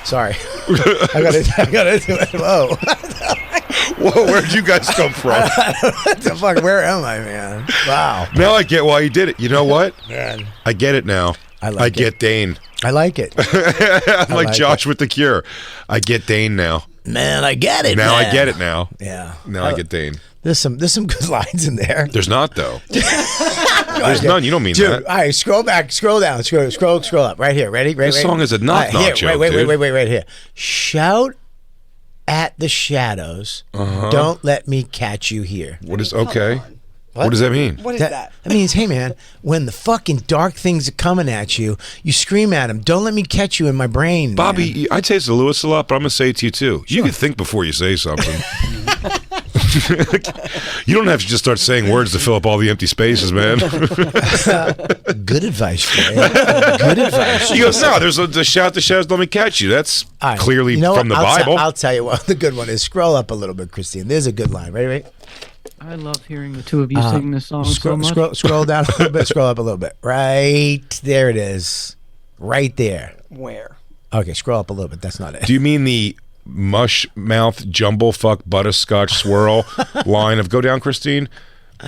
Sorry. I gotta do it. Whoa. Whoa, where'd you guys come from? What the fuck? Where am I, man? Wow. Now I get why you did it. You know what? Man. I get it now. I get Dane. I like it. I'm like Josh with The Cure. I get Dane now. Man, I get it. Now man. I get it now. Yeah. Now I get Dane. There's some good lines in there. There's not though. There's none. You don't mean Dude, that. All right, scroll back, scroll down, scroll up. Right here. Ready? This song is a knock joke, wait, dude. wait, right here. Shout at the shadows. Don't let me catch you here. What is okay? What does that mean? What is that? That means, hey man, when the fucking dark things are coming at you, you scream at them. Don't let me catch you in my brain, Bobby, man. I'd say it's to Lewis a lot, but I'm gonna say it to you too. You can think before you say something. You don't have to just start saying words to fill up all the empty spaces, man. Good advice, Jay. Good advice. He goes, no, there's a shout the shadows, let me catch you. That's Right. clearly You know from what? the Bible. I'll tell you what the good one is. Scroll up a little bit, Christine. There's a good line. Right? I love hearing the two of you sing this song so much. Scroll down a little bit. Scroll up a little bit. Right there it is. Right there. Where? Okay, scroll up a little bit. That's not it. Do you mean the mush mouth jumble fuck butterscotch swirl line of go down, Christine?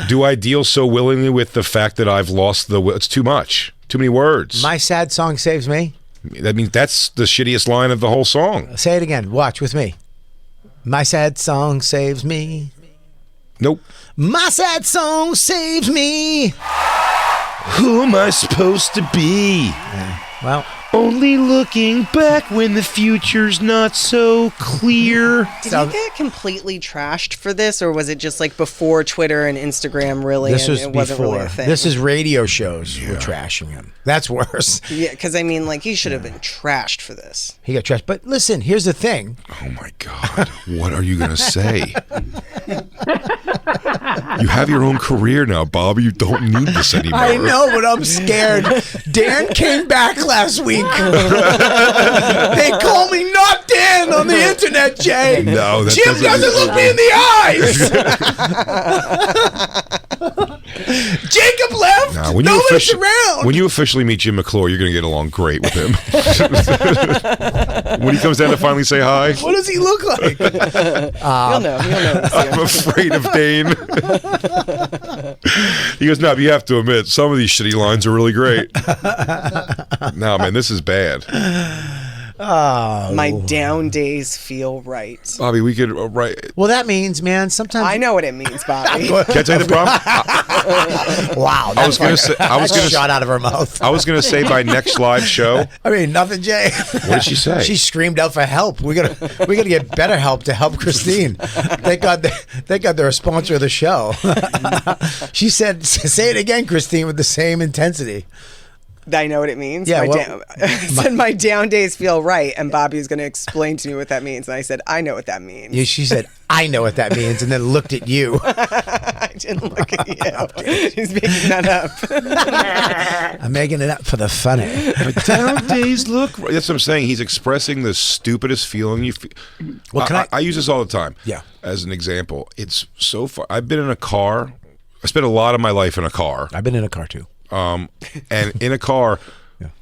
Do I deal so willingly with the fact that I've lost the will? It's too much. Too many words. My sad song saves me. That means that's the shittiest line of the whole song. Say it again. Watch with me. My sad song saves me. Nope. My sad song saves me. Who am I supposed to be? Well, Only looking back when the future's not so clear. Did you get completely trashed for this, or was it just like before Twitter and Instagram really? this and was it wasn't before. really a thing? This is radio shows were trashing him. That's worse. Yeah, because I mean, like, he should have been trashed for this. He got trashed. But listen, here's the thing. Oh my God. What are you going to say? You have your own career now, Bobby. You don't need this anymore. I know, but I'm scared. Dan came back last week. They call me not Dan on the internet, Jay. No, that Jim doesn't look me in the eyes. Jacob left. Nah, Nobody's around. When you officially meet Jim McClure, you're going to get along great with him. When he comes down to finally say hi. What does he look like? You'll know. I'm afraid of Dane. He goes, no, but you have to admit, some of these shitty lines are really great. No, man, this is bad. Oh. My down days feel right. Bobby, we could write. Well, that means, man, sometimes I know what it means, Bobby. Can I tell you the problem? Wow, I was going to say. shot out of her mouth. I was going to say by next live show. I mean, nothing, Jay. What did she say? She screamed out for help. We gotta get better help to help Christine. Thank God they're a sponsor of the show. She said, "Say it again, Christine, with the same intensity." I know what it means. Yeah, I said my down days feel right, and Bobby was going to explain to me what that means, and I said, I know what that means. Yeah, she said, "I know what that means," and then looked at you. I didn't look at you. He's making that up. I'm making it up for the funny. But down days look. That's what I'm saying. He's expressing the stupidest feeling you feel. Well, I use this all the time. Yeah. As an example, it's so far. I've been in a car. I spent a lot of my life in a car. I've been in a car too. And in a car,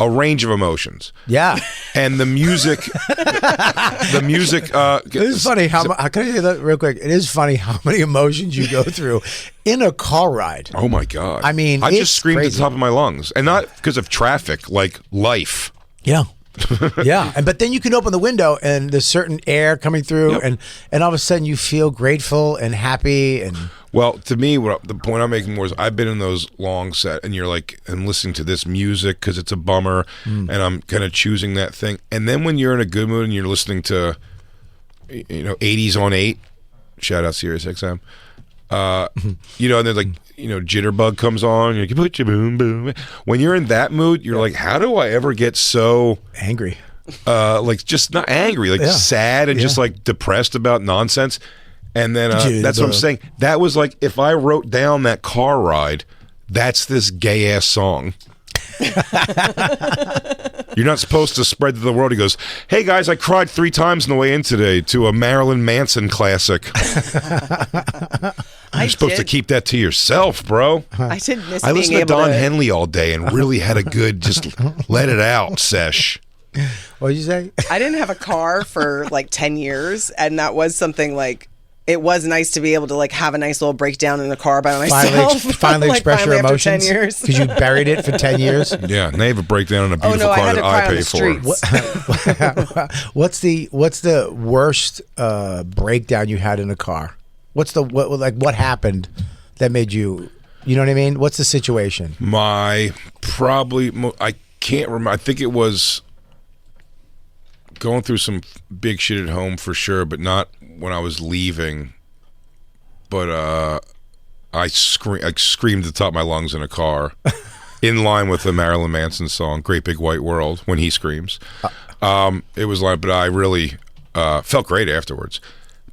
a range of emotions. Yeah. And the music. It is funny how can I say that real quick? It is funny how many emotions you go through in a car ride. Oh my God! I mean, I it's just screamed at crazy. the top of my lungs, and not because of traffic, like life. Yeah. Yeah, but then you can open the window and there's certain air coming through, Yep. and all of a sudden you feel grateful and happy and. Well, to me, the point I'm making was I've been in those long set, and you're like, I'm listening to this music because it's a bummer, and I'm kind of choosing that thing. And then when you're in a good mood and you're listening to, 80s on 8, shout out Sirius XM, and there's like, Jitterbug comes on, you put your boom boom. When you're in that mood, you're like, how do I ever get so Angry. like just not angry, like sad and just like depressed about nonsense? And then that's what I'm saying. That was like, if I wrote down that car ride, that's this gay ass song. You're not supposed to spread to the world. He goes, hey guys, I cried 3 times on the way in today to a Marilyn Manson classic. You're supposed to keep that to yourself, bro. I did miss I being listened to able Don to... Henley all day and really had a good just let it out sesh. What did you say? I didn't have a car for like 10 years, and that was something like, it was nice to be able to like have a nice little breakdown in the car by myself. Finally like, express your after emotions 10 years. because you buried it for 10 years. Yeah, now you have a breakdown in a Oh beautiful no, I car had to that cry I on pay the for. streets. What's the worst breakdown you had in a car? What happened that made you? You know what I mean? What's the situation? I can't remember. I think it was going through some big shit at home for sure, but not when I was leaving. But I screamed at the top of my lungs in a car, in line with the Marilyn Manson song "Great Big White World" when he screams. It was like, but I really felt great afterwards.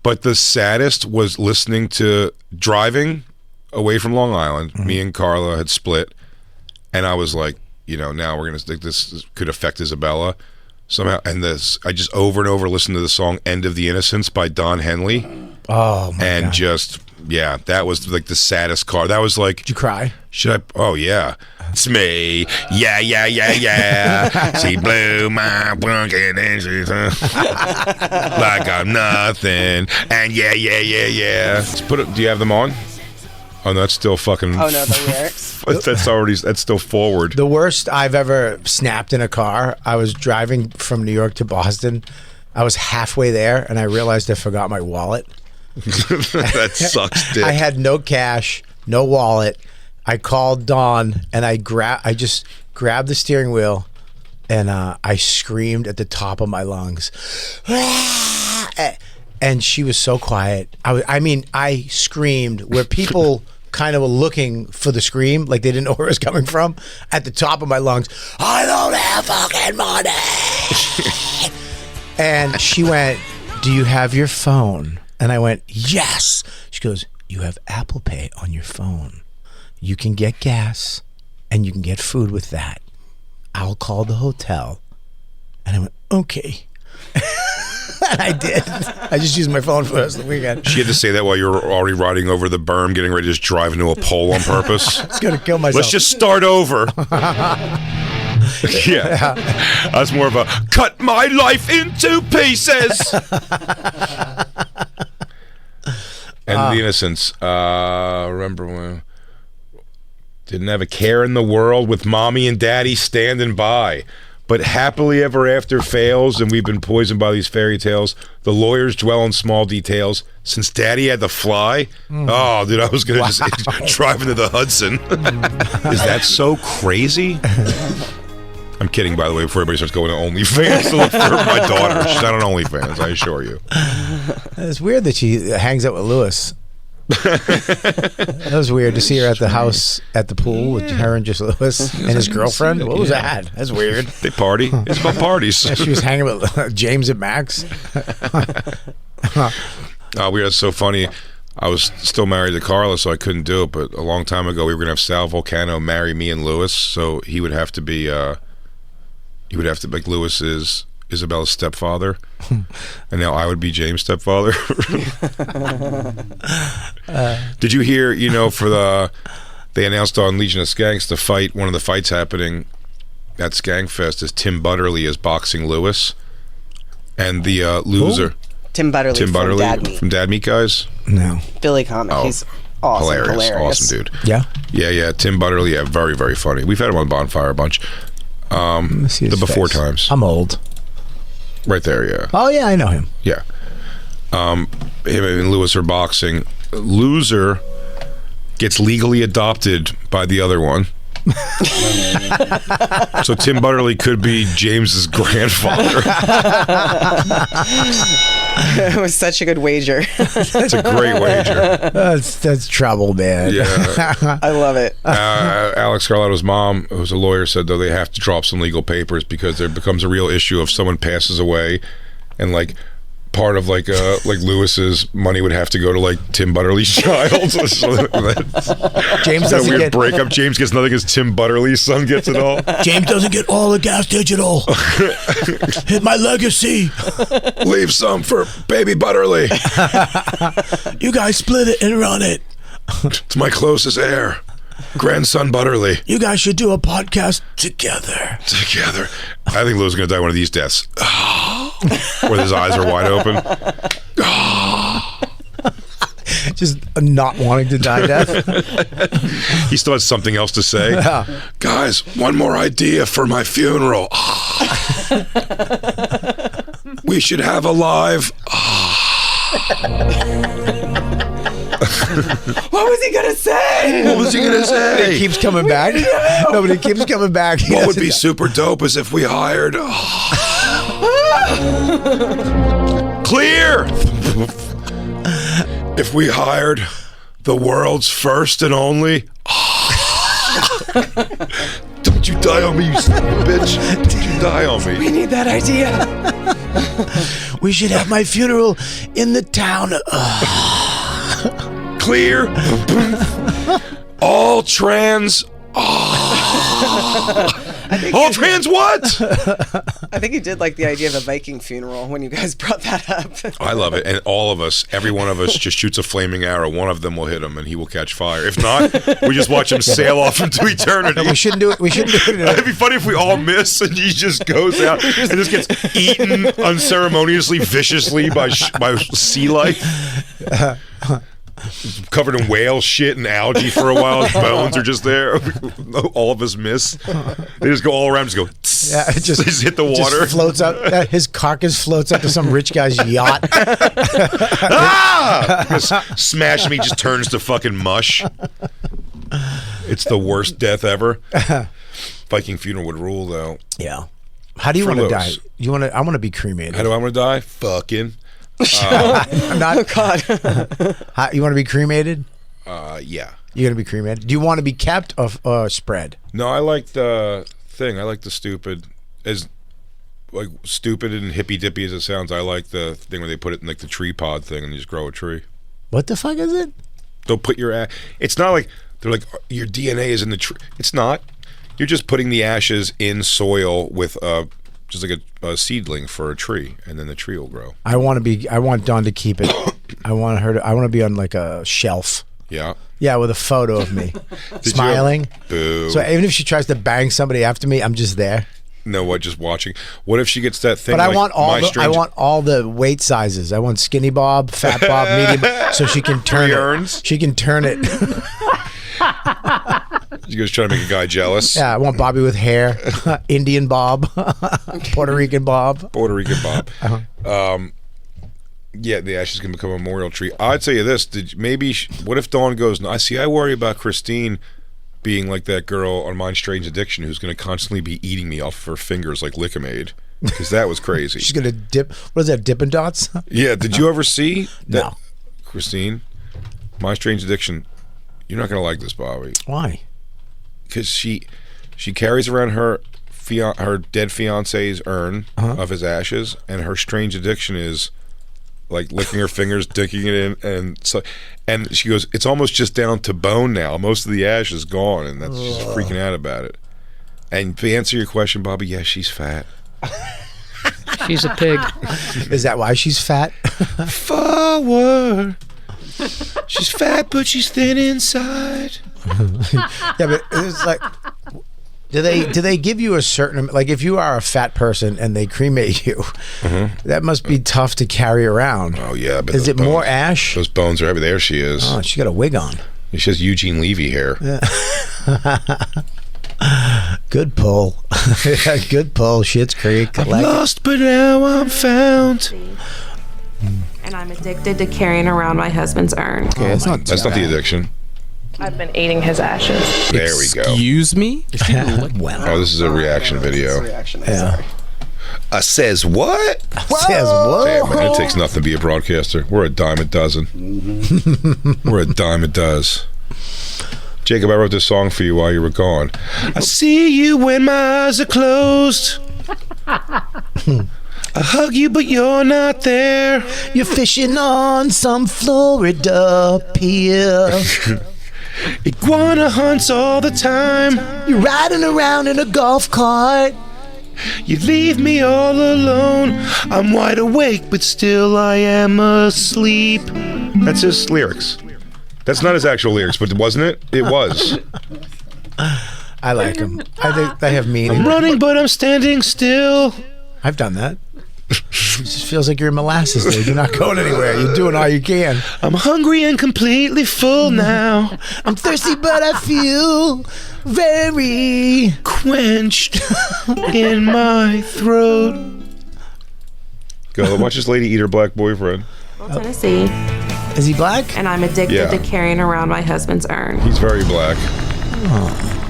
But the saddest was listening to driving away from Long Island. Mm-hmm. Me and Carla had split, and I was like, now we're gonna think this could affect Isabella somehow. And I just over and over listened to the song "End of the Innocence" by Don Henley. Oh my and God. Just that was like the saddest car. That was like, did you cry? Should I? Oh yeah, it's me. Yeah. She blew my pumpkin and she's like I'm nothing. And yeah. Let's put it. Do you have them on? Oh no, that's still fucking. Oh no, the lyrics. That's still forward. The worst I've ever snapped in a car. I was driving from New York to Boston. I was halfway there and I realized I forgot my wallet. That sucks, dick. I had no cash, no wallet. I called Dawn and I just grabbed the steering wheel and I screamed at the top of my lungs. And she was so quiet. I screamed where people kind of were looking for the scream, like they didn't know where it was coming from. At the top of my lungs, I don't have fucking money. And she went, do you have your phone? And I went, yes. She goes, you have Apple Pay on your phone. You can get gas and you can get food with that. I'll call the hotel. And I went, okay. And I did. I just used my phone for the rest of the weekend. She had to say that while you were already riding over the berm, getting ready to just drive into a pole on purpose. I was going to kill myself. Let's just start over. Yeah. That's more of a cut my life into pieces. And the Innocence. Remember when didn't have a care in the world with mommy and daddy standing by. But happily ever after fails, and we've been poisoned by these fairy tales. The lawyers dwell on small details. Since Daddy had to fly, oh, dude, I was gonna just drive into the Hudson. Is that so crazy? I'm kidding, by the way. Before everybody starts going to OnlyFans to look for my daughter, she's not on OnlyFans. I assure you. It's weird that she hangs out with Lewis. That was weird to see her at the house at the pool with her and just Lewis and his girlfriend. What was that? That's weird. They party. It's about parties. She was hanging with James and Max. Weird. That's so funny. I was still married to Carla, so I couldn't do it. But a long time ago, we were gonna have Sal Volcano marry me and Lewis, so he would have to be like Lewis is Isabella's stepfather, and now I would be James' stepfather. Did you hear? They announced on Legion of Skanks the fight. One of the fights happening at Skankfest is Tim Butterly is boxing Lewis, and the loser. Tim Butterly from Dad Meat Guys. No, Billy Comic. He's awesome, hilarious. Awesome dude. Yeah. Tim Butterly, very, very funny. We've had him on Bonfire a bunch. The before times. I'm old. Right there, yeah. Oh yeah, I know him. Yeah. Him and Lewis are boxing. Loser gets legally adopted by the other one. So Tim Butterly could be James's grandfather. It was such a good wager. It's a great wager. That's trouble, man. Yeah. I love it. Alex Carlotto's mom, who's a lawyer, said though they have to drop some legal papers because there becomes a real issue if someone passes away and like part of like Lewis's money would have to go to like Tim Butterly's child. James doesn't doesn't weird get breakup. James gets nothing because Tim Butterly's son gets it all. James doesn't get all the Gas Digital. Hit my legacy. Leave some for baby Butterly. You guys split it and run it. It's my closest heir. grandson Butterly. You guys should do a podcast together. I think Lou's going to die one of these deaths. Where his eyes are wide open. Just not wanting to die death. He still has something else to say. Yeah. Guys, one more idea for my funeral. We should have a live. What was he gonna say? What was he going to say? He keeps coming back. No, but he keeps coming back. What would be super dope is if we hired... Clear! If we hired the world's first and only... Don't you die on me, you son of a bitch. Don't you die on me. We need that idea. We should have my funeral in the town. Clear. All trans... All trans what? I think he did like the idea of a Viking funeral when you guys brought that up. I love it. And all of us, every one of us just shoots a flaming arrow. One of them will hit him and he will catch fire. If not, we just watch him sail off into eternity. We shouldn't do it. We shouldn't do it. It'd be funny if we all miss and he just goes out and just gets eaten unceremoniously, viciously by sea life. Covered in whale shit and algae for a while. His bones are just there. All of us miss. They just go all around. Just go. Yeah, it just hit the water. Just floats out. His carcass floats up to some rich guy's yacht. Smash him. He just turns to fucking mush. It's the worst death ever. Viking funeral would rule, though. Yeah. How do you want to die? You want to? I want to be cremated. How do I want to die? Fucking. I'm not. Oh God. You want to be cremated? Yeah. You're gonna be cremated. Do you want to be kept or spread? No, I like the thing. I like the stupid, as like stupid and hippy dippy as it sounds. I like the thing where they put it in like the tree pod thing and you just grow a tree. What the fuck is it? Don't put your. It's not like they're like your DNA is in the tree. It's not. You're just putting the ashes in soil with just like a seedling for a tree, and then the tree will grow. I want Dawn to keep it. I want to be on like a shelf. Yeah. Yeah, with a photo of me smiling. Boo. So even if she tries to bang somebody after me, I'm just there. No, what? Just watching. What if she gets that thing? But I like want all the weight sizes. I want skinny Bob, fat Bob, medium, so she can turn it. She can turn it. You guys trying to make a guy jealous? Yeah, I want Bobby with hair, Indian Bob, Puerto Rican Bob. Puerto Rican Bob. Yeah, the ashes can become a memorial tree. I'd tell you this: what if Dawn goes? I worry about Christine being like that girl on Mind Strange Addiction who's going to constantly be eating me off of her fingers like Lickamaid, because that was crazy. She's going to dip. What is that? Dippin' Dots? Yeah. Did you ever see that? No. Christine, Mind Strange Addiction. You're not going to like this, Bobby. Why? Because she carries around her dead fiance's urn of his ashes, and her strange addiction is like licking her fingers, dicking it in, and she goes, it's almost just down to bone now. Most of the ash is gone, and she's freaking out about it. And to answer your question, Bobby, yes, she's fat. She's a pig. Is that why she's fat? Forward. She's fat, but she's thin inside. Yeah, but it's like, do they give you a certain, like if you are a fat person and they cremate you, that must be tough to carry around. Oh yeah, but is it bones, more ash? Those bones are heavy. There she is. Oh, she got a wig on. She has Eugene Levy hair. Yeah. Good pull. Good pull. Schitt's Creek. I'm lost, but now I'm found. And I'm addicted to carrying around my husband's urn. Okay, that's not the addiction. I've been eating his ashes. There we go. Excuse me? Well, oh, this is a reaction video. Yeah. Says what? Says what? Damn, man, it takes nothing to be a broadcaster. We're a dime a dozen. We're a dime a dozen. Jacob, I wrote this song for you while you were gone. I see you when my eyes are closed. I hug you, but you're not there. You're fishing on some Florida pier. Iguana hunts all the time. You're riding around in a golf cart. You leave me all alone. I'm wide awake, but still I am asleep. That's his lyrics. That's not his actual lyrics, but wasn't it? It was. I like them. I think they have meaning. I'm running, but I'm standing still. I've done that. It just feels like you're in molasses, dude. You're not going anywhere. You're doing all you can. I'm hungry and completely full now. I'm thirsty, but I feel very quenched in my throat. Go watch this lady eat her black boyfriend. Tennessee, Is he black? and I'm addicted Yeah. to carrying around my husband's urn. He's very black.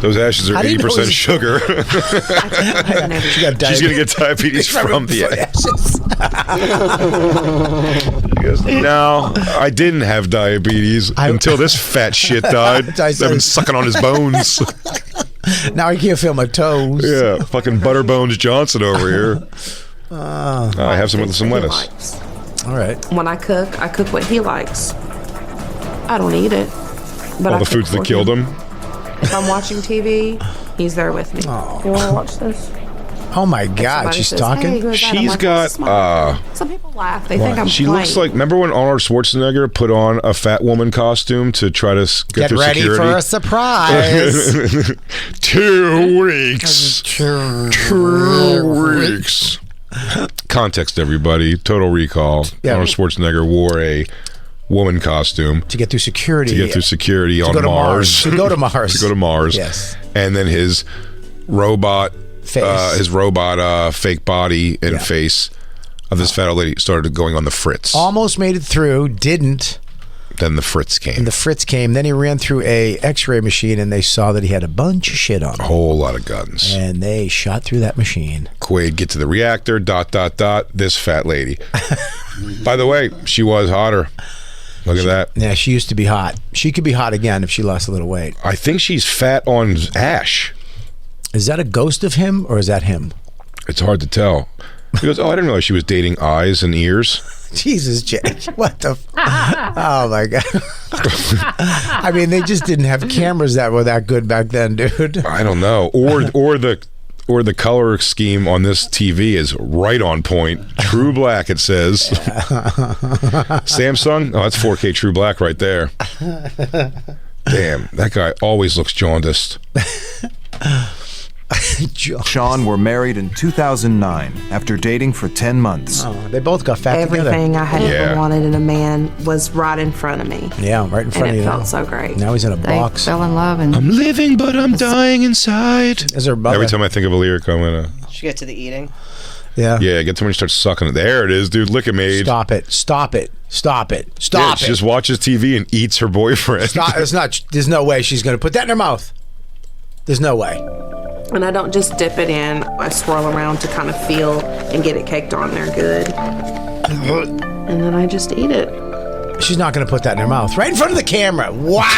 Those ashes are How do you know 80% he's- sugar. She got She's gonna get diabetes from the ashes. He goes, no, I didn't have diabetes until this fat shit died. I've been sucking on his bones. Now I can't feel my toes. Yeah, fucking Butterbones Johnson over here. I have some with some lettuce. Likes. All right. When I cook what he likes. I don't eat it, but All I the cook foods that for killed him. If I'm watching TV, he's there with me. You want to watch this? Oh my God, Somebody she's says, talking. "Hey, who is that?" I'm She's like, got, "This is my-" Some people laugh. They think I'm She playing. looks like, remember when Arnold Schwarzenegger put on a fat woman costume to try to get through ready security? for a surprise. 2 weeks. 2 weeks. Context, everybody. Total Recall. Yeah. Arnold Schwarzenegger wore a woman costume To get through security. to get through security on go to Mars. To go to Mars. To go to Mars. Yes. And then his robot Face. fake body and face of this fat old lady started going on the fritz. Almost made it through. Didn't. Then the fritz came. And the fritz came. Then he ran through a X-ray machine, and they saw that he had a bunch of shit on a him. whole lot of guns. And they shot through that machine. Quaid, get to the reactor, ... This fat lady. By the way, she was hotter. Look at that. Yeah, she used to be hot. She could be hot again if she lost a little weight. I think she's fat on Ash. Is that a ghost of him, or is that him? It's hard to tell. He goes, oh, I didn't realize she was dating eyes and ears. Jesus, Jake. What the? Oh, my God. I mean, they just didn't have cameras that were that good back then, dude. I don't know. Or the color scheme on this TV is right on point. True black, it says. Samsung? Oh, that's 4K True Black right there. Damn, that guy always looks jaundiced. Sean were married in 2009 after dating for 10 months. Oh, they both got fat Everything together. I had ever wanted in a man was right in front of me. Yeah, right in front And of it you. felt so great. Now he's in a They box. fell in love and I'm living, but I'm dying inside. Is her mother? Every time I think of a lyric, I'm gonna. Should we get to the eating? Yeah. Yeah, get to when you start sucking it. There it is, dude. Look at me. Stop it. Stop it. Stop it. Yeah, Stop she it. just watches TV and eats her boyfriend. It's not. There's no way she's going to put that in her mouth. There's no way. And I don't just dip it in. I swirl around to kind of feel and get it caked on there good. And then I just eat it. She's not going to put that in her mouth. Right in front of the camera. Wow.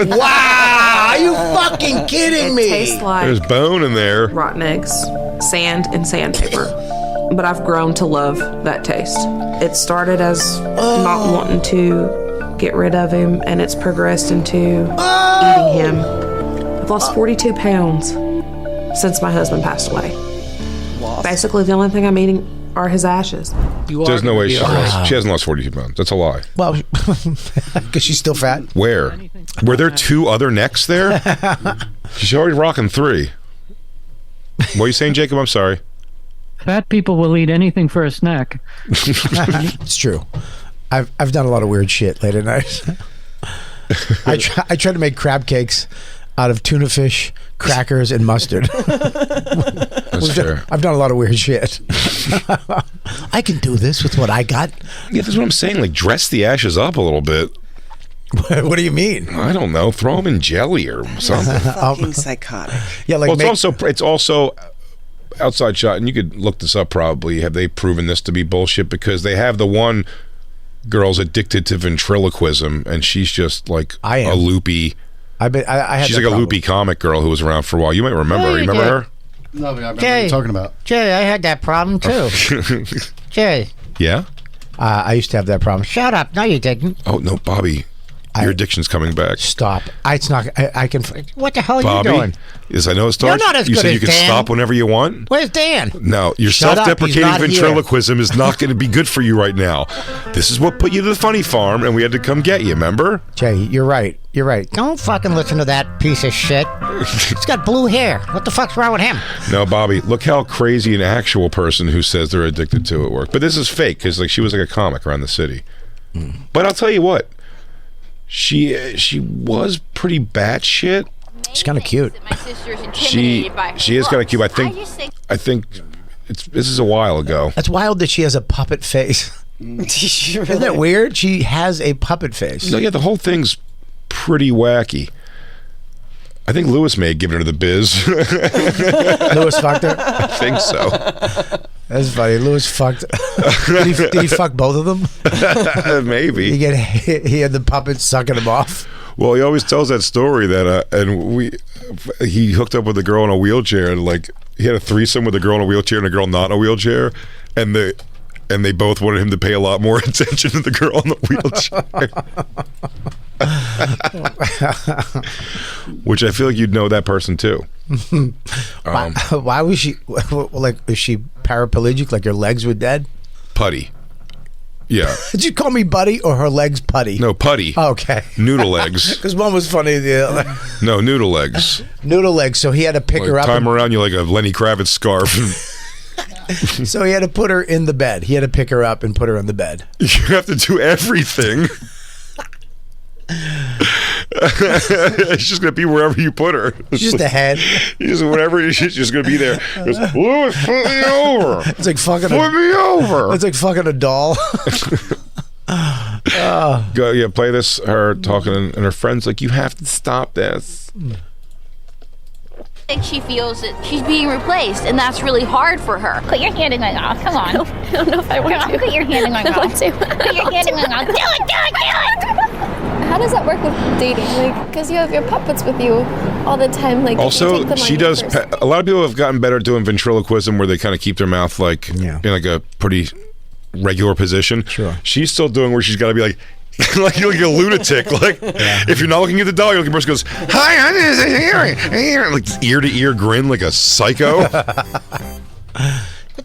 Wow. Are you fucking kidding It me? tastes like There's bone in there. rotten eggs, sand, and sandpaper. But I've grown to love that taste. It started as not wanting to get rid of him, and it's progressed into eating him. I've lost 42 pounds since my husband passed away. Basically, the only thing I'm eating are his ashes. There's no way she hasn't lost 42 pounds. That's a lie. Well, because she's still fat. Where? Were there 2 other necks there? She's already rocking 3. What are you saying, Jacob? I'm sorry. fat people will eat anything for a snack. It's true. I've done a lot of weird shit late at night. I tried to make crab cakes out of tuna fish, crackers, and mustard. That's fair. I've done a lot of weird shit. I can do this with what I got. Yeah, that's what I'm saying. Like, dress the ashes up a little bit. What do you mean? I don't know. Throw them in jelly or something. Fucking psychotic. Yeah, like Well, it's also outside shot, and you could look this up probably. Have they proven this to be bullshit? Because they have the one girl's addicted to ventriloquism, and she's just like a loopy. I had She's that like a problem. loopy comic girl who was around for a while. You might remember her. You remember her? No, I remember what you're talking about. Jerry, I had that problem too. Jerry, Yeah? I used to have that problem. shut up. No, you didn't. Oh, no, Bobby. Your addiction's coming back. Stop. It's not. I can. What the hell are Bobby, you doing? Yes, I know it starts. You're not as You good said as you can Dan. stop whenever you want. Where's Dan? No, your Shut up, he's self-deprecating not here. ventriloquism is not going to be good for you right now. This is what put you to the funny farm, and we had to come get you, remember? Jay, you're right. You're right. Don't fucking listen to that piece of shit. He's got blue hair. What the fuck's wrong with him? No, Bobby, look how crazy an actual person who says they're addicted to it work. But this is fake, because like she was like a comic around the city. But I'll tell you what, she was pretty batshit. She's kind of cute. She is kind of cute. I think this is a while ago. That's wild that she has a puppet face. Isn't that weird? She has a puppet face. No, yeah, the whole thing's pretty wacky. I think Lewis may have given her the biz. Lewis fucked her? I think so. That's funny. Lewis fucked. Did he fuck both of them? Maybe. He had the puppet sucking him off. Well, he always tells that story that he hooked up with a girl in a wheelchair, and like he had a threesome with a girl in a wheelchair and a girl not in a wheelchair, and they both wanted him to pay a lot more attention to the girl in the wheelchair. Which I feel like you'd know that person too. Why was she like? Is she paraplegic? Like her legs were dead? Putty. Yeah. Did you call me buddy or her legs putty? No, putty. Oh, okay. Noodle legs. Because one was funny. The other. No, noodle legs. Noodle legs. So he had to pick her up. Time around you like a Lenny Kravitz scarf. So he had to put her in the bed. He had to pick her up and put her in the bed. You have to do everything. It's just gonna be wherever you put her. She's just a head. She's just gonna be there. Goes, Louis, put me over. It's like fucking. Put me over. It's like fucking a doll. Go, yeah, play this. Her talking, and her friends like, you have to stop this. I think she feels that she's being replaced, and that's really hard for her. Put your hand in my mouth. Come on. I don't know if I want to. Put your hand in my mouth. Put your hand in my mouth. Do it. How does that work with dating? Like, because you have your puppets with you all the time. Like, also, she does. A lot of people have gotten better at doing ventriloquism, where they kind of keep their mouth like in like a pretty regular position. Sure. She's still doing where she's got to be like. Like you're like a lunatic. Like if you're not looking at the doll, you're looking at the person goes, "Hi, I'm here," like ear to ear grin like a psycho. What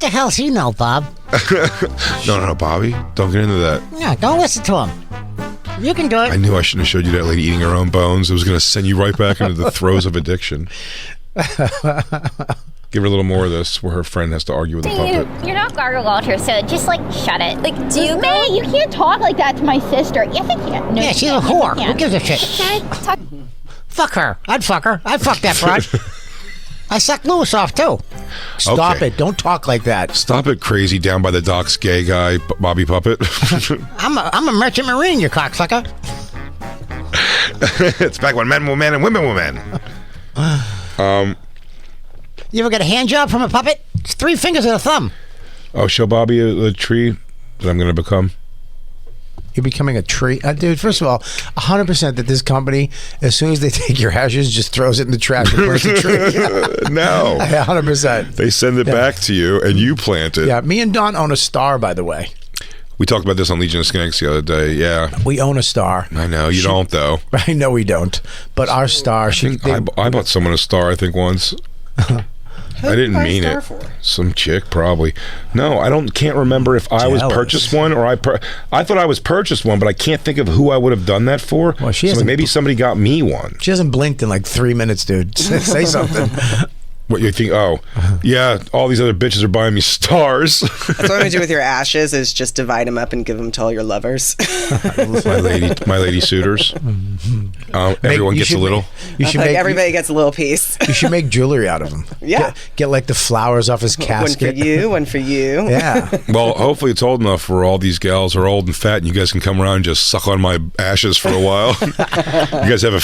the hell's he know, Bob? No, Bobby, don't get into that. No, don't listen to him. You can do it. I knew I shouldn't have showed you that lady eating her own bones. It was going to send you right back into the throes of addiction. Give her a little more of this, where her friend has to argue with the puppet. You're not Gargle Walter, so just like shut it. Like, do you? May, you can't talk like that to my sister. Yes, I can. No, Yeah, she's a whore. Who gives a shit? Fuck her. I'd fuck her. I'd fuck that broad. I suck Lewis off too. Stop it. Don't talk like that. Stop it, crazy down by the docks gay guy, Bobby Puppet. I'm a merchant marine, you cocksucker. It's back when men were men and women were men. You ever get a hand job from a puppet? It's 3 fingers and a thumb. Oh, show Bobby a tree that I'm going to become. You're becoming a tree. Dude, first of all, 100% that this company, as soon as they take your ashes, just throws it in the trash and puts the tree. No. 100%. They send it back to you and you plant it. Yeah, me and Don own a star, by the way. We talked about this on Legion of Skanks the other day. Yeah. We own a star. I know. You don't, though. I know we don't. But our star... I bought someone a star, I think, once. I didn't mean it. Some chick, probably. No, can't remember if I was purchased one or I thought I was purchased one, but I can't think of who I would have done that for. Well, maybe somebody got me one. She hasn't blinked in like 3 minutes, dude. Say something. What you think? Oh, yeah. All these other bitches are buying me stars. That's what I'm gonna do with your ashes is just divide them up and give them to all your lovers. my lady suitors. Everyone gets a little. Everybody gets a little piece. You should make jewelry out of them. Yeah. Get like the flowers off his casket. One for you. Yeah. Well, hopefully it's old enough where all these gals are old and fat, and you guys can come around and just suck on my ashes for a while. You guys have a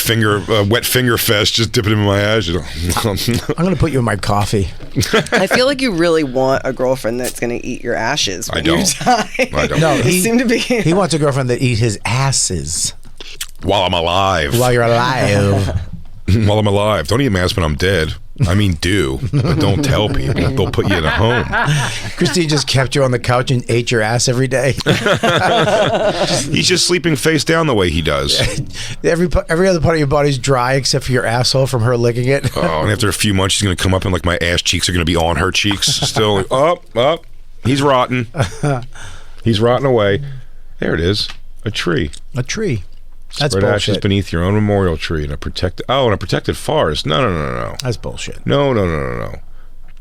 wet finger fest, just dipping them in my ashes. I'm gonna put you in my coffee. I feel like you really want a girlfriend that's going to eat your ashes when you die. I don't. No, he wants a girlfriend that eats his asses while I'm alive. While you're alive. while I'm alive. Don't eat my ass when I'm dead. I mean, do, but don't tell people. They'll put you in a home. Christine just kept you on the couch and ate your ass every day. He's just sleeping face down the way he does. Every other part of your body's dry except for your asshole from her licking it. Oh, and after a few months, she's going to come up and like my ass cheeks are going to be on her cheeks. Still, like, up. He's rotten. He's rotting away. There it is. A tree. A tree. That's Spread bullshit. ashes beneath your own memorial tree in a protected. Oh, in a protected forest. No. That's bullshit. No.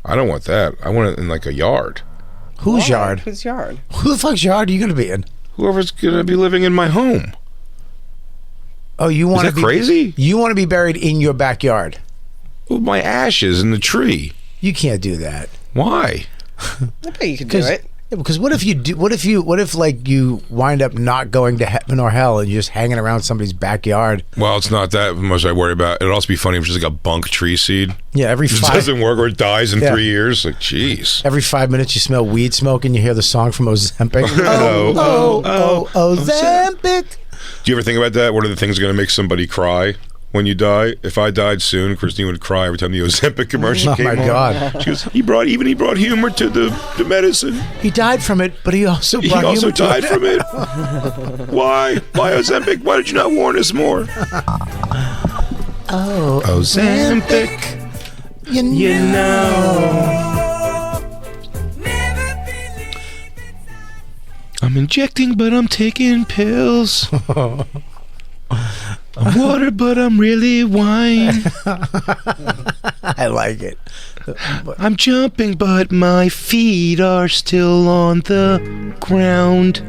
I don't want that. I want it in like a yard. Whose yard? Whose yard? Who the fuck's yard are you going to be in? Whoever's going to be living in my home. Oh, you want Is that crazy? You want to be buried in your backyard? With my ashes in the tree. You can't do that. Why? I bet you could do it. Yeah, because what if you do? What if like you wind up not going to heaven or hell and you're just hanging around somebody's backyard? Well, it's not that much I worry about. It'd also be funny if it's just like a bunk tree seed. Yeah, It doesn't work or it dies in 3 years. Like, jeez. Every 5 minutes you smell weed smoke and you hear the song from Ozempic. Ozempic. Do you ever think about that? What are the things going to make somebody cry when you die? If I died soon, Christine would cry every time the Ozempic commercial came on. Oh my God. She goes, he brought humor to the medicine. He died from it, but he also He brought also humor to died it. from it. Why? Why Ozempic? Why did you not warn us more? Oh, Ozempic. You know. I'm injecting, but I'm taking pills. I'm water, but I'm really wine. I like it. I'm jumping, but my feet are still on the ground.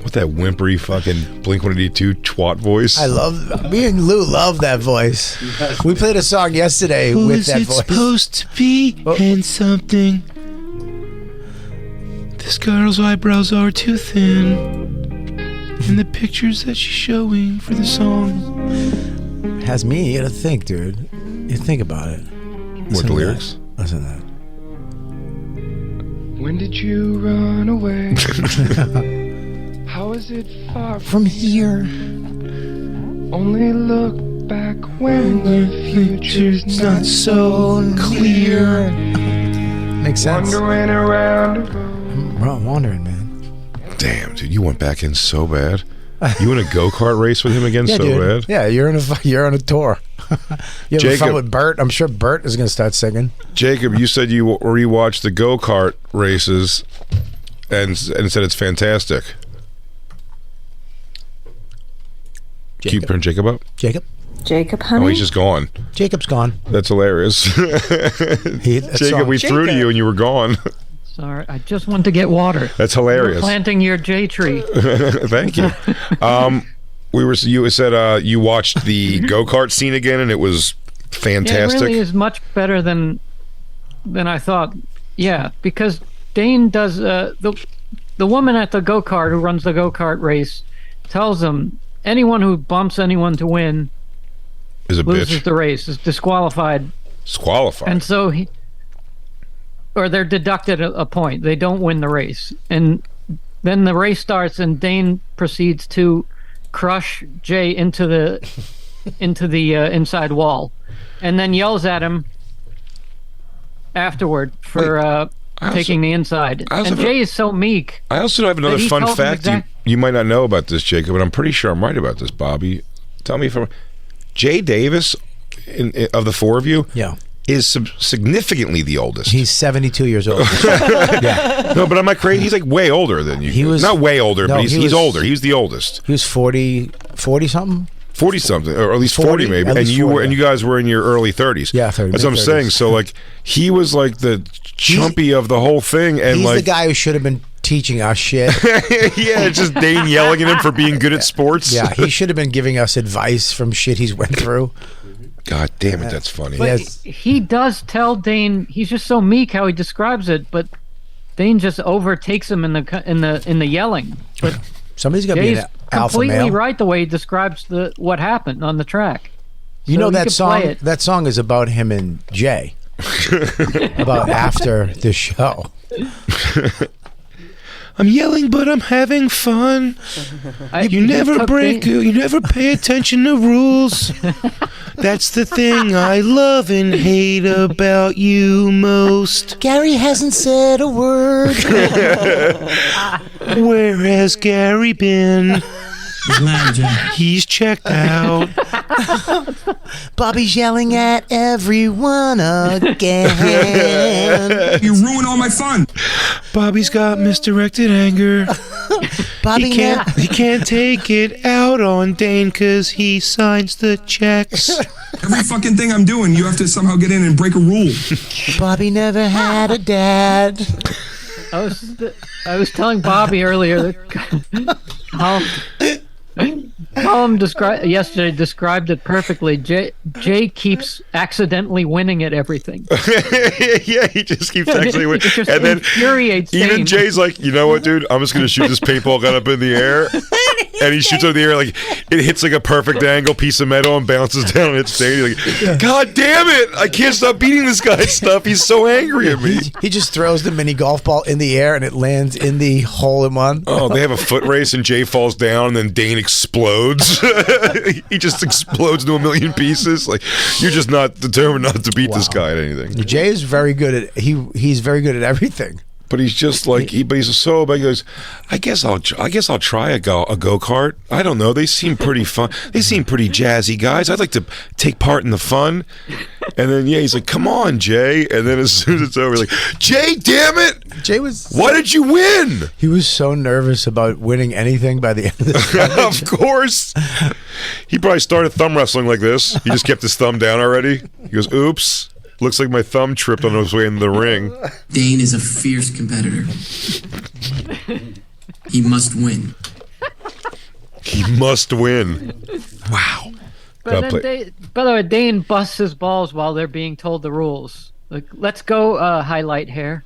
With that whimpery fucking Blink-182 twat voice. I love. Me and Lou love that voice. We played a song yesterday Who with is that it voice. supposed to be? And something. This girl's eyebrows are too thin. And the pictures that she's showing for the song. Has me. You gotta think, dude. You think about it. What, the lyrics? Listen to that. When did you run away? How is it far from here? Only look back when the future's not so clear. Makes sense. Wandering around. I'm wandering, man. Damn, dude, you went back in so bad. You in a go-kart race with him again Yeah, so dude. bad? Yeah, you're on a tour. You have fun with Bert? I'm sure Bert is going to start singing. Jacob, you said you rewatched the go-kart races and said it's fantastic. Keep turning Jacob up? Jacob, honey. Oh, he's just gone. Jacob's gone. That's hilarious. Jacob, we threw to you and you were gone. Sorry, I just wanted to get water. That's hilarious. You're planting your J tree. Thank you. You said you watched the go-kart scene again and it was fantastic. Yeah, it really is much better than I thought. Yeah, because Dane does the woman at the go-kart who runs the go-kart race tells him anyone who bumps anyone to win is a loses bitch. the race, is disqualified. Disqualified. And so they're deducted a point. They don't win the race. And then the race starts and Dane proceeds to crush Jay into the inside wall and then yells at him afterward for taking the inside. And Jay is so meek. I also have another fun fact you might not know about this, Jacob, but I'm pretty sure I'm right about this, Bobby. Tell me if I'm... Jay Davis, of the four of you, is significantly the oldest. He's 72 years old. Yeah. No, but I'm not crazy. He's like way older than you. He was not way older, but he's older. He's the oldest. He was 40 something. 40 something, or at least 40 maybe. And you guys were in your early 30s. Yeah, 30. That's what I'm saying. So like he was like the chumpy of the whole thing, and he's like the guy who should have been teaching us shit. Yeah, it's just Dane yelling at him for being good at sports. Yeah, he should have been giving us advice from shit he's went through. God damn it, that's funny. But he does tell Dane, he's just so meek how he describes it, but Dane just overtakes him in the yelling. But somebody's got to be an alpha male. Completely right the way he describes what happened on the track. You know that song? That song is about him and Jay. About after the show. I'm yelling, but I'm having fun. You never pay attention to rules. That's the thing I love and hate about you most. Gary hasn't said a word. Where has Gary been? He's checked out. Bobby's yelling at everyone again. You ruin all my fun. Bobby's got misdirected anger. Bobby he can't take it out on Dane because he signs the checks. Every fucking thing I'm doing, you have to somehow get in and break a rule. Bobby never had a dad. I was telling Bobby earlier that Colin yesterday described it perfectly. Jay keeps accidentally winning at everything. Yeah, he just keeps actually winning. It just and then infuriates even Dane. Jay's like, you know what, dude? I'm just going to shoot this paintball gun up in the air. And he shoots up in the air, like, it hits like a perfect angle piece of metal and bounces down and hits Dane. He's like, God damn it! I can't stop beating this guy's stuff. He's so angry at me. He just throws the mini golf ball in the air and it lands in the hole in one. Oh, they have a foot race and Jay falls down and then Dane explodes. He just explodes into a million pieces. Like, you're just not determined not to beat this guy at anything. Jay is very good at he's very good at everything. But he's just like he's so big. He goes, I guess I'll try a go-kart. I don't know. They seem pretty fun. They seem pretty jazzy guys. I'd like to take part in the fun. And then he's like, come on, Jay. And then as soon as it's over, he's like, Jay, damn it! Jay was. Why did you win? He was so nervous about winning anything by the end of the Of course. He probably started thumb wrestling like this. He just kept his thumb down already. He goes, oops. Looks like my thumb tripped on his way into the ring. Dane is a fierce competitor. He must win. He must win. Wow. But then by the way, Dane busts his balls while they're being told the rules. Like, let's go highlight hair.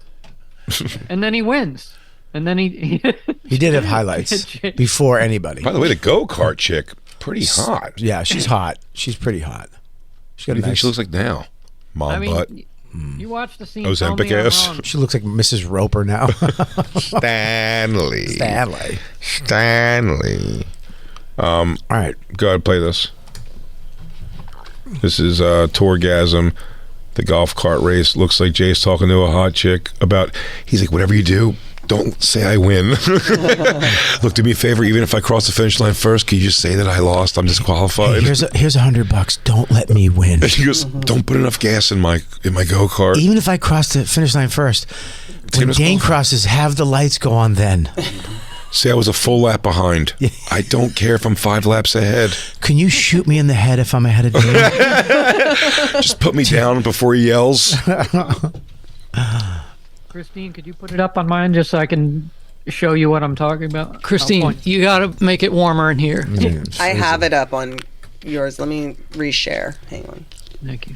And then he wins. And then he did have highlights before anybody. By the way, the go-kart chick, pretty hot. Yeah, she's hot. She's pretty hot. What do you think she looks like now? Mom butt. You watch the scene. Ozempic ass. She looks like Mrs. Roper now. Stanley. All right, go ahead, play this. This is Tourgasm, the golf cart race. Looks like Jay's talking to a hot chick about. He's like, whatever you do, don't say I win. Look, do me a favor. Even if I cross the finish line first, can you just say that I lost? I'm disqualified. Hey, here's $100. Don't let me win. And she goes, don't put enough gas in my go-kart. Even if I cross the finish line first, when Dane crosses, have the lights go on then. Say I was a full lap behind. I don't care if I'm 5 laps ahead. Can you shoot me in the head if I'm ahead of Dane? Just put me down before he yells. Christine, could you put it up on mine just so I can show you what I'm talking about? Christine, you got to make it warmer in here. I have it up on yours. Let me reshare. Hang on. Thank you.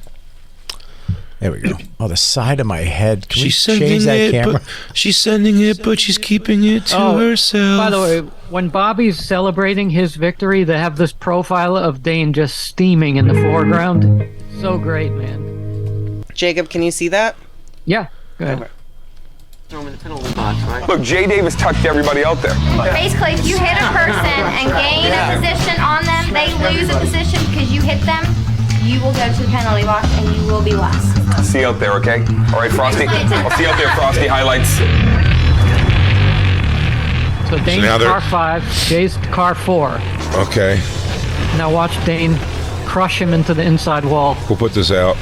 There we go. Oh, the side of my head. Can She's we change that camera? She's sending it, but she's keeping it to herself. By the way, when Bobby's celebrating his victory, they have this profile of Dane just steaming in the foreground. So great, man. Jacob, can you see that? Yeah, go ahead. Look, Jay Davis touched everybody out there. Basically, if you hit a person and gain a position on them, they lose a position because you hit them, you will go to the penalty box and you will be last. See you out there, okay? All right, Frosty? I'll see you out there, Frosty. Highlights. So Dane's car 5, Jay's car 4. Okay. Now watch Dane crush him into the inside wall. We'll put this out.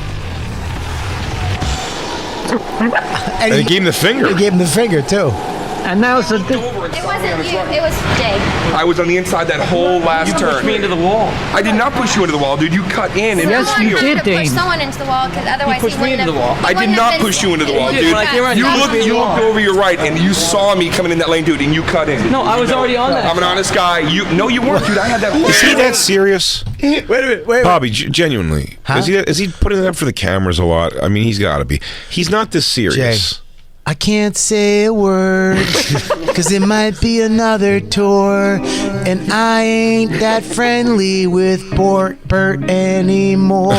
And he gave him the finger. He gave him the finger, too. And that was It wasn't you, it was Jay. I was on the inside that whole last turn. You pushed me into the wall. I did not push you into the wall, dude. You cut in and Yes, you did, Dane. Push someone into the wall because otherwise he pushed me wouldn't into the wall. have. I did not push you into the wall, dude. You looked over your right and you saw me coming in that lane, dude, and you cut in. No, I was already on that. I'm an honest guy. No, you weren't, dude. I had that. Is he that serious? Wait a minute. Bobby, genuinely. Huh? Is he putting it up for the cameras a lot? I mean, he's got to be. He's not this serious. Jay, I can't say a word because it might be another tour, and I ain't that friendly with Bert anymore.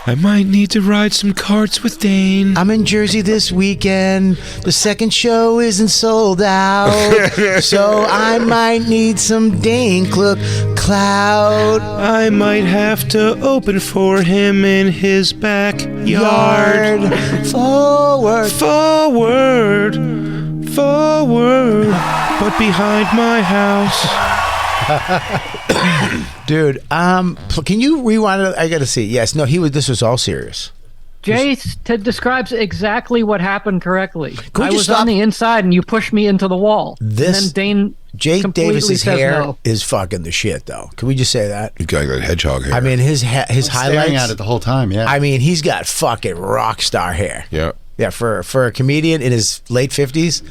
I might need to ride some karts with Dane. I'm in Jersey this weekend. The second show isn't sold out. So I might need some Dane Cloud. I might have to open for him in his backyard. Forward. But behind my house. Dude, can you rewind it? I gotta see. Yes, no, this was all serious. Jay describes exactly what happened correctly. Could I you was stop? on the inside and you pushed me into the wall. This and then Dane Jake completely Davis's says hair no. is fucking the shit, though. Can we just say that? You got that hedgehog hair. I mean, his highlights. Staring at it the whole time, yeah. I mean, he's got fucking rock star hair. Yeah. Yeah, for a comedian in his late 50s,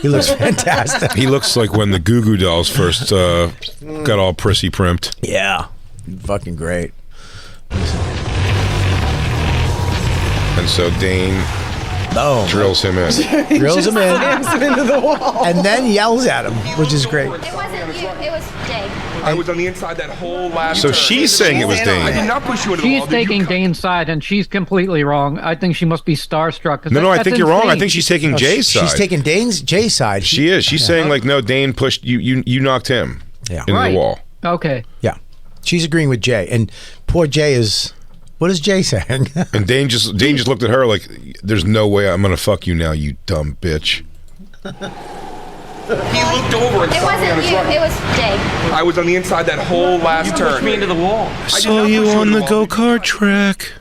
he looks fantastic. He looks like when the Goo Goo Dolls first got all prissy primped. Yeah, fucking great. And so Dane drills him in. Drills him in. Slams him into the wall. And then yells at him, which is great. It wasn't you. It was Jay. I was on the inside that whole last So turn. she's saying it was I Dane. did not push you into the She's wall. Did you taking Dane's side, and she's completely wrong. I think she must be starstruck. 'cause No, I that's think you're wrong. I insane. think she's taking Jay's side. She's taking Jay's side. She is. She's saying like, no, Dane pushed you. You knocked him into Right. the wall. Okay. Yeah, she's agreeing with Jay, and poor Jay is. What is Jay saying? And Dane just looked at her like, "There's no way I'm gonna fuck you now, you dumb bitch." He looked over and It saw me on wasn't the you. truck. It was Jay. I was on the inside that whole last turn. Pushed me into the wall. I did Saw not you push on into the wall. go-kart track.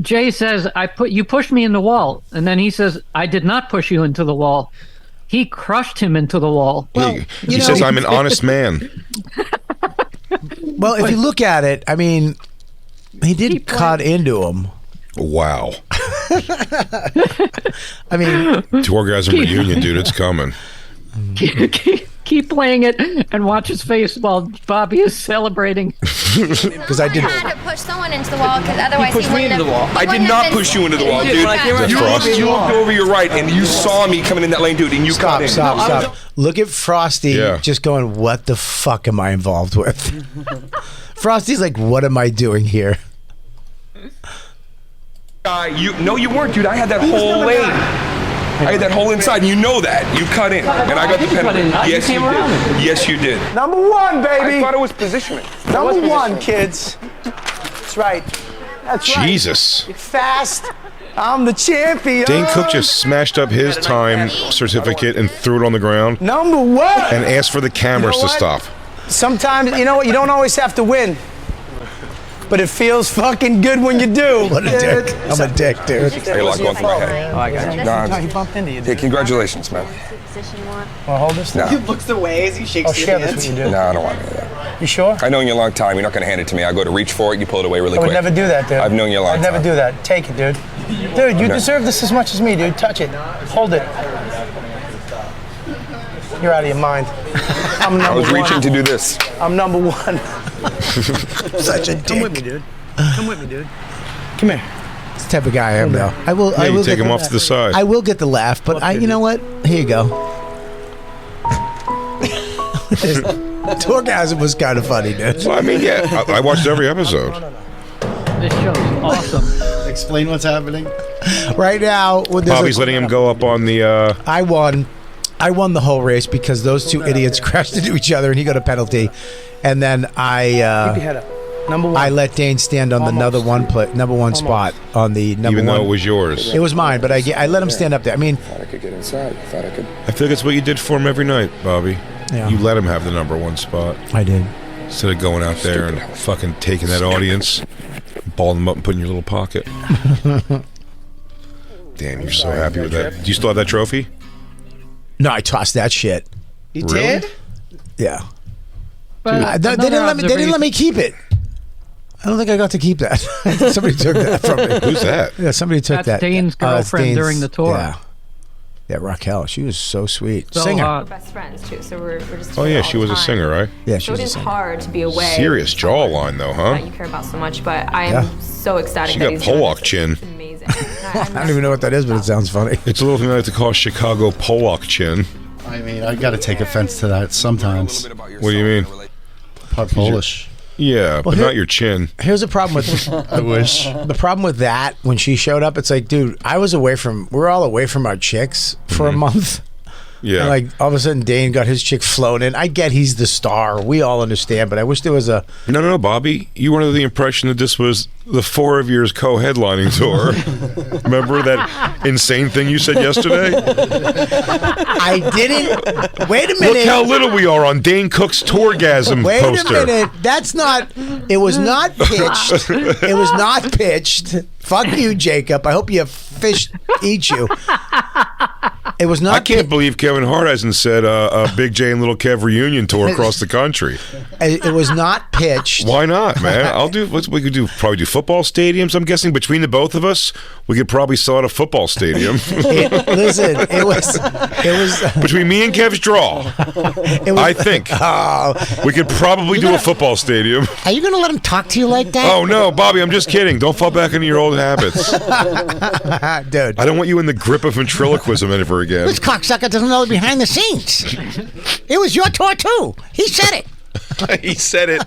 Jay says, you pushed me in the wall. And then he says, I did not push you into the wall. He crushed him into the wall. He says, "I'm an honest man." Well, if you look at it, I mean, he did cut into him. Wow. I mean, Tourgasm reunion, dude. It's coming. Keep playing it and watch his face while Bobby is celebrating. Because I did. had to push someone into the wall because otherwise pushed he me wouldn't into the have. wall. I did not push you into the wall, dude. Is that Frost? You looked over your right and you saw me coming in that lane, dude, and you cut in. Stop. Look at Frosty just going, what the fuck am I involved with? Frosty's like, what am I doing here? No, you weren't, dude. I had that whole lane. I had that whole inside, and you know that. You cut in, and I got the penalty. Yes, you did. Yes, you did. Number one, baby. I thought it was positioning. Number one, kids. That's right. That's right. Jesus. Fast. I'm the champion. Dane Cook just smashed up his time certificate and threw it on the ground. Number one. And asked for the cameras to stop. Sometimes, you know what? You don't always have to win. But it feels fucking good when you do. What a dick. I'm a dick, dude. I got a lot going through my head. Oh, I got you. Nah, He bumped into you, dude. yeah, congratulations, man. Well, hold this No. thing. He looks away as he shakes I'll your share hand. this with you, dude. No, I don't want any of that. You sure? I know you a long time. You're not going to hand it to me. I go to reach for it. You pull it away really I would quick. never do that, dude. I've known you a long I'd never time. do that. Take it, dude. Dude, you Okay. deserve this as much as me, dude. Touch it. Hold it. You're out of your mind. I'm number I was one. reaching to do this. I'm number one. Such a dick. Come with me, dude. Come with me, dude. Come here. That's the type of guy I am, though. I will. Yeah, I you will take get him off to the side. I will get the laugh, but you know what? Here you go. Tourgasm was kind of funny, dude. Well, I mean, yeah, I watched every episode. This show's awesome. Explain what's happening. Right now, when there's Bobby's letting him go up on the. I won the whole race because those two idiots crashed into each other and he got a penalty, and then Keep your head up. Number one. I let Dane stand on the number one spot on the number Even one. though it was yours. It was mine, but I let him stand up there. I mean, Thought I could get inside. Thought I could. I feel like it's what you did for him every night, Bobby. Yeah. You let him have the number one spot. I did. Instead of going out there and fucking taking that audience, balling them up and putting in your little pocket. Damn, you're so happy with that. Do you still have that trophy? No, I tossed that shit. You Really? did? Yeah. But They didn't let me keep it. I don't think I got to keep that. Somebody took that from me. Who's that? Yeah, somebody took That's that. Dane's It's girlfriend during the tour. Yeah. Yeah, Raquel. She was so sweet. So Singer. hot. Best friends too, so we're just. Oh, yeah, all she the was a time. singer, right? Yeah, she So was it a is singer. hard to be away. Serious jawline, though, huh? That you care about so much, but I am Yeah. so ecstatic She that got he's doing Pollock this. chin. It's amazing. I don't even know what that is, but it sounds funny. It's a little thing I like to call Chicago Pollock chin. I mean, I got to take offense to that sometimes. What do you mean? Part Polish. Yeah, but not your chin. Here's the problem with I wish. the problem with that when she showed up. It's like, dude, we're all away from our chicks for a month. Yeah. And like all of a sudden, Dane got his chick flown in. I get he's the star. We all understand, but I wish there was a. No, Bobby. You were under the impression that this was the 4 of yours co-headlining tour. Remember that insane thing you said yesterday? I didn't. Wait a minute. Look how little we are on Dane Cook's Tourgasm Wait poster. a minute. That's not. It was not pitched. It was not pitched. Fuck you, Jacob. I hope your fish eat you. It was not. I can't believe Kevin Hart hasn't said a Big J and Little Kev reunion tour across the country. It was not pitched. Why not, man? We could probably do football stadiums. I'm guessing between the both of us, we could probably sell out a football stadium. Listen, it was between me and Kev's draw. I think we could probably do a football stadium. Are you going to let him talk to you like that? Oh no, Bobby, I'm just kidding. Don't fall back into your old habits, dude. I don't want you in the grip of ventriloquism ever again. This cocksucker doesn't know the behind the scenes. It was your tour too. He said it. He said it.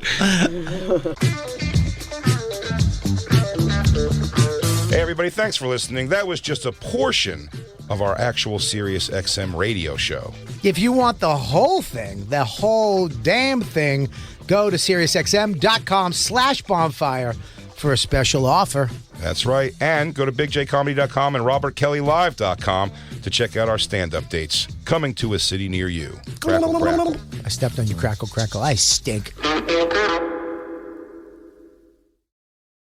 Hey everybody, thanks for listening. That was just a portion of our actual Sirius XM radio show. If you want the whole thing, the whole damn thing, go to SiriusXM.com/bonfire for a special offer. That's right. And go to BigJComedy.com and RobertKellyLive.com to check out our stand-up dates coming to a city near you. Crackle, crackle. I stepped on you, crackle, crackle. I stink.